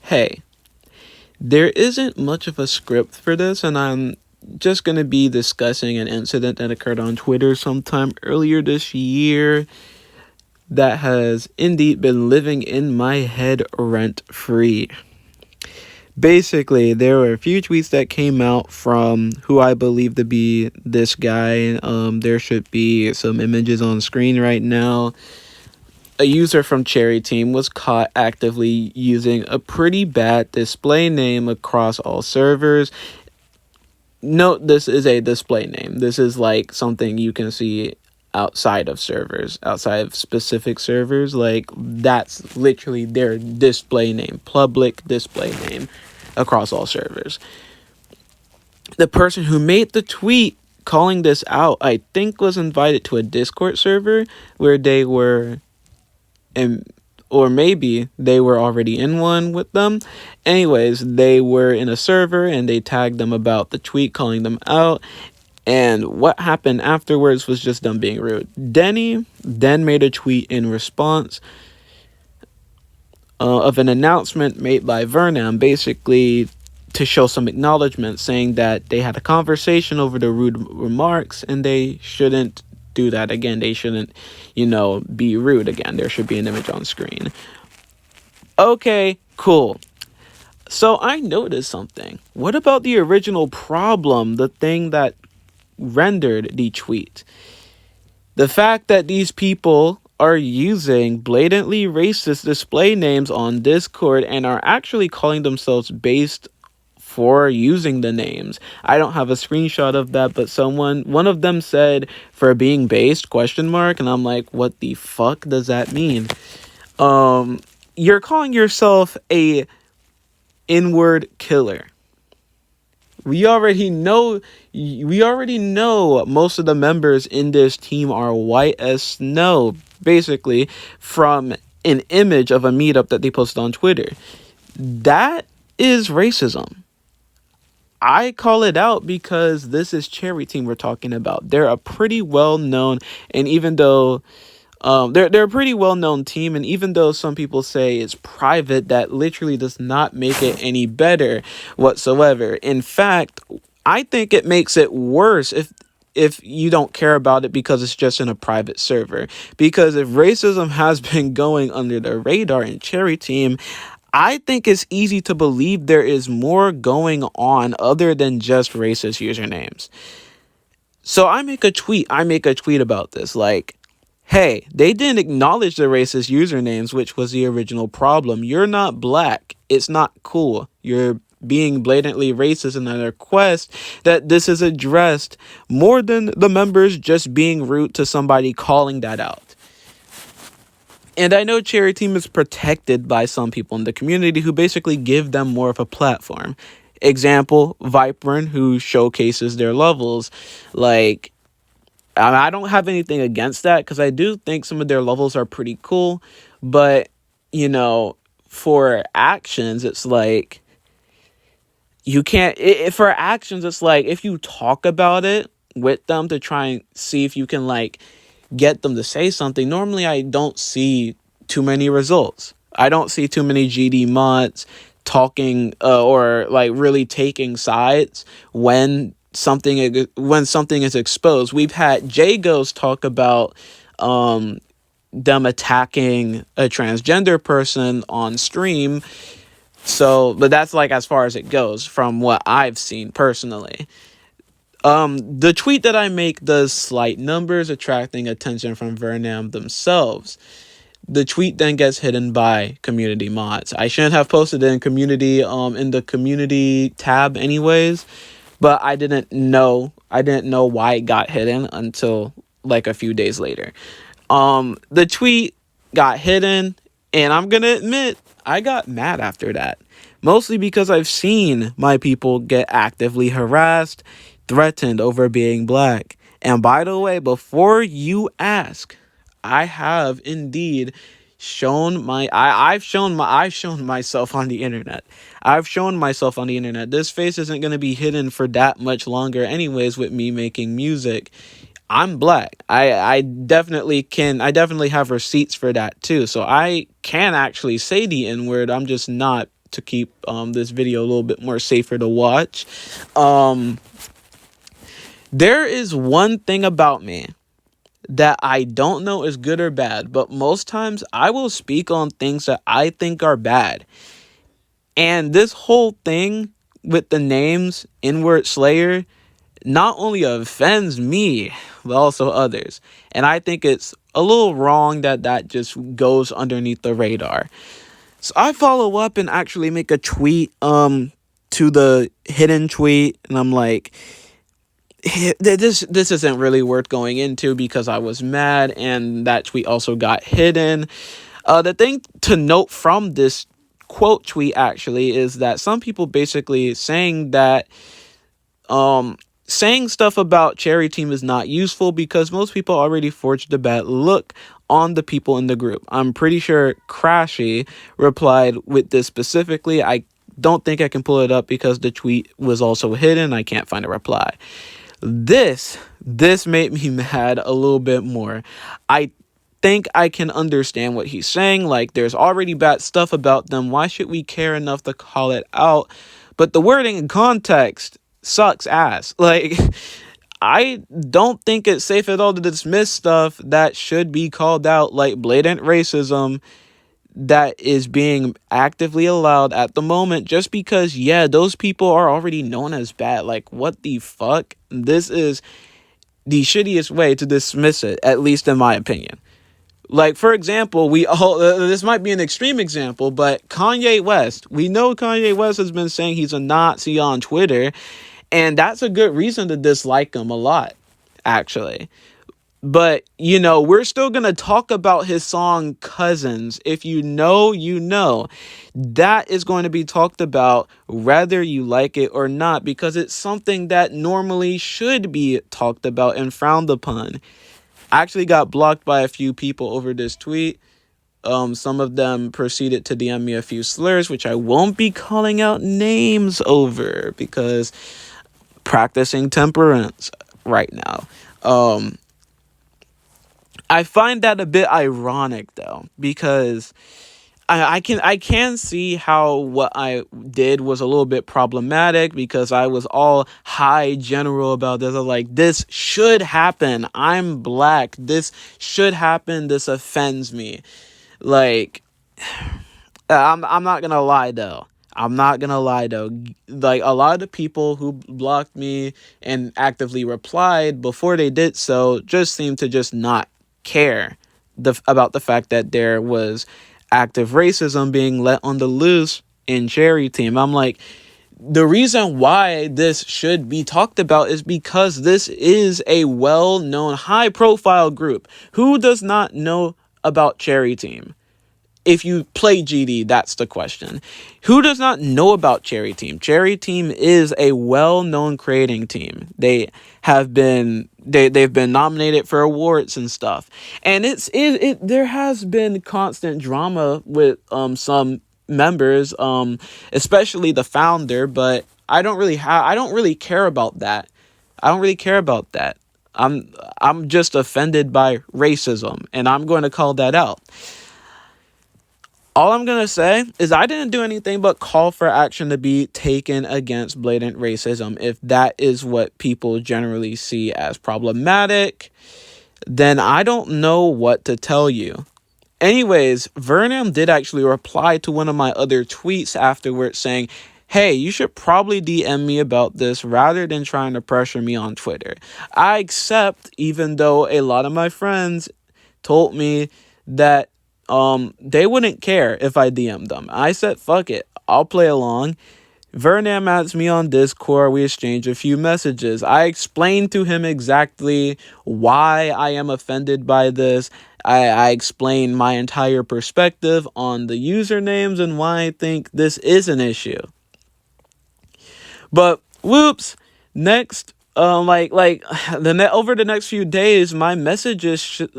hey, there isn't much of a script for this, and I'm just going to be discussing an incident that occurred on Twitter sometime earlier this year that has indeed been living in my head rent-free. Basically, there were a few tweets that came out from who I believe to be this guy. There should be some images on screen right now. A user from Cherryteam was caught actively using a pretty bad display name across all servers. Note, this is a display name. This is like something you can see outside of servers, outside of specific servers. Like, that's literally their display name, public display name across all servers. The person who made the tweet calling this out, I think, was invited to a Discord server where they were, or maybe they were already in one with them. Anyways, they were in a server and they tagged them about the tweet calling them out. And what happened afterwards was just them being rude. Denny then made a tweet in response of an announcement made by Vernam, basically to show some acknowledgement, saying that they had a conversation over the rude remarks and they shouldn't do that again. They shouldn't, be rude again. There should be an image on screen. Okay, cool. So I noticed something. What about the original problem, the thing that rendered the tweet? The fact that these people are using blatantly racist display names on Discord and are actually calling themselves based for using the names. I don't have a screenshot of that, but one of them said for being based ? And I'm like, what the fuck does that mean? You're calling yourself a inward killer. We already know most of the members in this team are white as snow, basically, from an image of a meetup that they posted on Twitter. That is racism. I call it out because this is Cherryteam we're talking about. They're a pretty well-known, and even though they're a pretty well-known team, and even though some people say it's private, that literally does not make it any better whatsoever. In fact, I think it makes it worse if you don't care about it because it's just in a private server. Because if racism has been going under the radar in Cherryteam, I think it's easy to believe there is more going on other than just racist usernames. So I make a tweet about this, like, hey, they didn't acknowledge the racist usernames, which was the original problem. You're not black. It's not cool. You're being blatantly racist, and I request that this is addressed more than the members just being rude to somebody calling that out. And I know Cherryteam is protected by some people in the community who basically give them more of a platform. Example, Viperin, who showcases their levels. Like, I don't have anything against that because I do think some of their levels are pretty cool. But, for actions, it's like, you can't, for actions, it's like, if you talk about it with them to try and see if you can, like, get them to say something, normally I don't see too many results. I don't see too many GD mods talking or, like, really taking sides when something is exposed. We've had Jagos talk about them attacking a transgender person on stream. So, but that's like as far as it goes from what I've seen personally. The tweet that I make does slight numbers, attracting attention from Vernam themselves. The tweet then gets hidden by community mods. I shouldn't have posted it in community in the community tab anyways. But I didn't know why it got hidden until like a few days later. The tweet got hidden, and I'm going to admit, I got mad after that. Mostly because I've seen my people get actively harassed, threatened over being black. And by the way, before you ask, I have indeed I've shown myself on the internet. This face isn't going to be hidden for that much longer anyways with me making music. I'm black. I definitely have receipts for that too. So I can actually say the N-word. I'm just not to keep this video a little bit more safer to watch. Um, there is one thing about me that I don't know is good or bad, but most times I will speak on things that I think are bad. And this whole thing with the names N-word Slayer not only offends me, but also others. And I think it's a little wrong that that just goes underneath the radar. So I follow up and actually make a tweet to the hidden tweet, and I'm like, this isn't really worth going into because I was mad, and that tweet also got hidden. The thing to note from this quote tweet actually is that some people basically saying that saying stuff about Cherryteam is not useful because most people already forged a bad look on the people in the group. I'm pretty sure Crashy replied with this specifically. I don't think I can pull it up because the tweet was also hidden. I can't find a reply. This made me mad a little bit more. I think I can understand what he's saying. Like, there's already bad stuff about them. Why should we care enough to call it out? But the wording and context sucks ass. Like, I don't think it's safe at all to dismiss stuff that should be called out, like blatant racism that is being actively allowed at the moment, just because, yeah, those people are already known as bad. Like, what the fuck? This is the shittiest way to dismiss it, at least in my opinion. Like, for example, we all, this might be an extreme example, but Kanye West, we know Kanye West has been saying he's a Nazi on Twitter, and that's a good reason to dislike him a lot, actually. But, you know, we're still going to talk about his song Cousins. If you know, you know. That is going to be talked about whether you like it or not, because it's something that normally should be talked about and frowned upon. I actually got blocked by a few people over this tweet. Some of them proceeded to DM me a few slurs, which I won't be calling out names over because practicing temperance right now. I find that a bit ironic though, because I can see how what I did was a little bit problematic because I was all high general about this. I was like, this should happen. I'm black. This should happen. This offends me. Like, I'm not gonna lie though. I'm not gonna lie though. Like, a lot of the people who blocked me and actively replied before they did so just seemed to just not care about the fact that there was active racism being let on the loose in Cherryteam. I'm like, the reason why this should be talked about is because this is a well-known, high-profile group. Who does not know about Cherryteam? If you play GD, that's the question. Who does not know about Cherryteam? Cherryteam is a well-known creating team. They've been nominated for awards and stuff. And there has been constant drama with some members, especially the founder, but I don't really care about that. I don't really care about that. I'm just offended by racism, and I'm going to call that out. All I'm going to say is I didn't do anything but call for action to be taken against blatant racism. If that is what people generally see as problematic, then I don't know what to tell you. Anyways, Vernam did actually reply to one of my other tweets afterwards saying, hey, you should probably DM me about this rather than trying to pressure me on Twitter. I accept, even though a lot of my friends told me that they wouldn't care if I DM'd them. I said, fuck it, I'll play along. Vernam adds me on Discord. We exchange a few messages. I explained to him exactly why I am offended by this. I explained my entire perspective on the usernames and why I think this is an issue. But whoops, next, over the next few days, my messages sit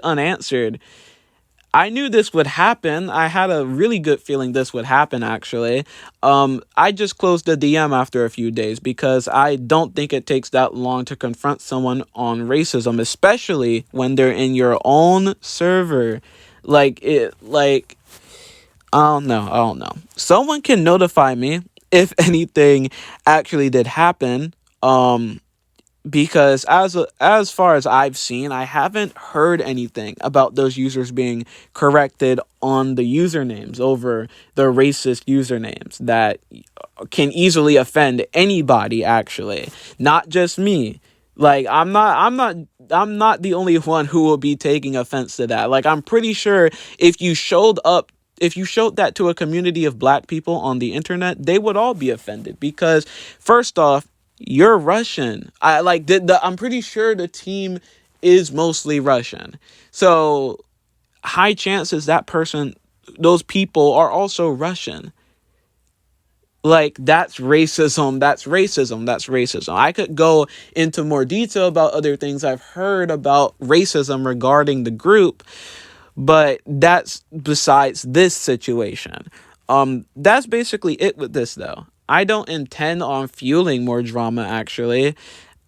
unanswered. I knew this would happen. I had a really good feeling this would happen, actually. I just closed the DM after a few days because I don't think it takes that long to confront someone on racism, especially when they're in your own server. I don't know. Someone can notify me if anything actually did happen. Because as far as I've seen, I haven't heard anything about those users being corrected on the usernames over the racist usernames that can easily offend anybody, actually, not just me. Like, I'm not the only one who will be taking offense to that. Like, I'm pretty sure if you showed that to a community of black people on the internet, they would all be offended because, first off, you're Russian. I'm pretty sure the team is mostly Russian. So high chances those people are also Russian. Like, that's racism. That's racism. That's racism. I could go into more detail about other things I've heard about racism regarding the group, but that's besides this situation. That's basically it with this, though. I don't intend on fueling more drama, actually.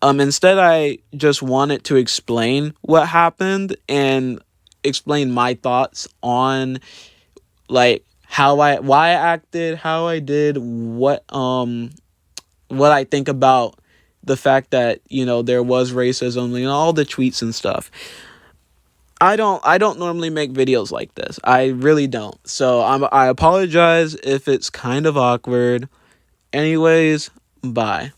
Instead, I just wanted to explain what happened and explain my thoughts on, like, why I acted, how I did, what I think about the fact that, there was racism, all the tweets and stuff. I don't normally make videos like this. I really don't. So I apologize if it's kind of awkward. Anyways, bye.